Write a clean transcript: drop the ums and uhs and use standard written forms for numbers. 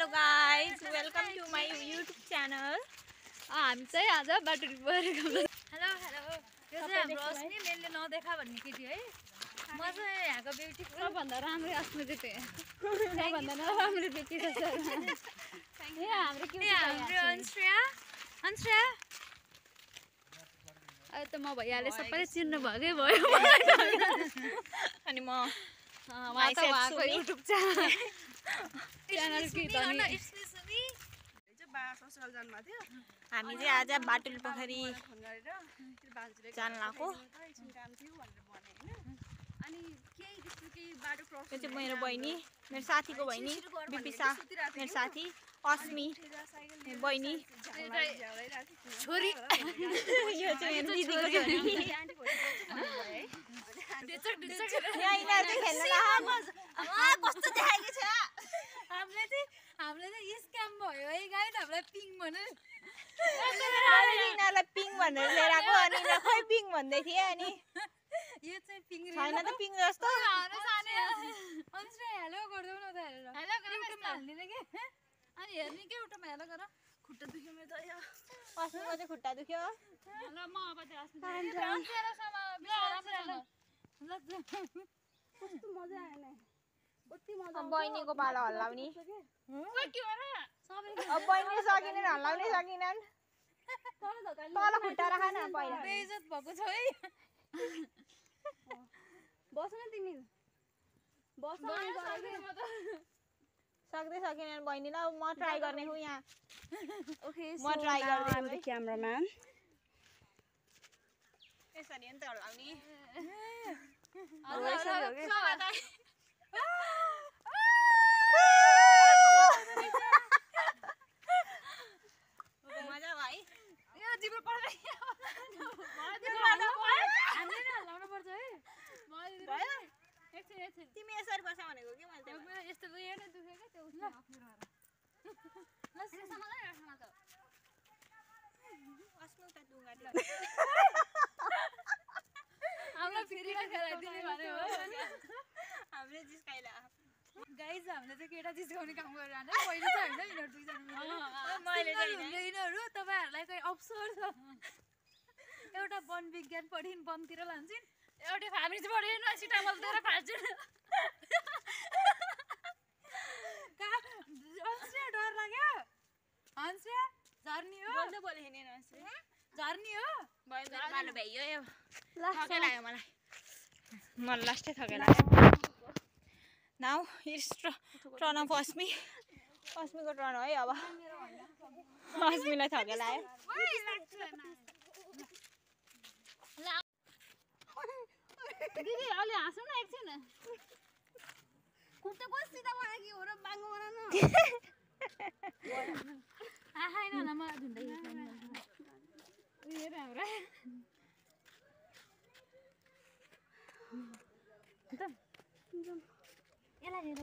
Hello guys, welcome to my YouTube channel. हामी चाहिँ आज बाटुली परेको हेलो यो चाहिँ हाम्रो अस्मी मेलले नदेखा भन्ने केटी है म चाहिँ यहाँको ब्युटीफुल सबभन्दा राम्रो अस्मिता थिएँ सबभन्दा नराम्रो बेटी छ सर हाम्रो अन्श्रेया अहिले त म भइहालेँ सबैले चिन्नु भएकै भयो अनि म उहाँ त उहाँको युट्युब च्यानल कि हामी चाहिँ आज बाटुली पोखरी जान लागेको। यो चाहिँ मेरो बहिनी, मेरो साथीको बहिनी बिपिसा, मेरो साथी अस्मी बहिनी छोरी यो चाहिँ मेरो दिदीको छोरी। यहाँ यिनीहरू चाहिँ खेल्न लाग्यो। कस्तो देखाएको छ हामीले चाहिँ स्क्याम भयो है गाइस हामीलाई पिङ भनेर यिनीहरूलाई पिङ भनेर लिएर आएको अनि यिनीहरू खै पिङ भन्दै थिए अनि यो चाहिँ पिङ छैन त पिङ जस्तो। अन्श्रेया हेलो गर्दै न त हेरेर हेलो युट्युबमा हाल्दिन के अनि हेर्ने के युट्युबमा हेलो गर खुट्टा दुख्यो मेरो त यो अस्मिको चाहिँ खुट्टा दुख्यो। ल म अब चाहिँ अस्मिता कस्तो मजा आएन कति मजा अब बहिनीको पालो हल्लाउने। के हो र अब बहिनीले सकिँदैन हल्लाउनै सकिनन्। तल खुट्टा राख न पहिला। बेइज्जत भएको छ है बस न तिमी बस सक्दै सकिनन् बहिनीलाई। अब म ट्राई गर्ने हो यहाँ। ओके म ट्राई गर्दै द क्यामेराम्यान यसरी नि त हल्लाउने। मजा भाइ यो जिब्रो पर्छ भयो। तिमी यसरी बस भनेको कि मैले है यस्तो हेर्न दुखेको त्यो उसले अस्नु त डुङ्गा हामीलाई फेरि खेलाइदिने भने हो हामीले जिस्काइला। गाइज हामीले चाहिँ केटा जिस्काउने काम गरिरहन्छ पहिले त होइन यिनीहरू दुईजना मैले चाहिँ यिनीहरू तपाईँहरूलाई चाहिँ अवसर छ एउटा वन विज्ञान पढिन् वनतिर लान्छन् एउटा फार्मेसी पढिन् सिटामल दिएर फाल्छन् अन्श्रेया डर लाग्यो अन्श्रेया झर्नी हो बोल्दै बोले हिँडेन झर्नी हो मालो भ्याइयो यो थकै लाग्यो मलाई। मलाई लास्टै थकै लाग्यो। Now it's turn of Asmi. अस्मीको टर्न है अब। अस्मीलाई थकै लाग्यो। दिदी अलि हाँसौँ न एकछिन खुट्टा कस्तो सिधा बनायो कि हो र बाङ्गो बना न आएन होला म झुन्दै उयो राम्रो यसलाई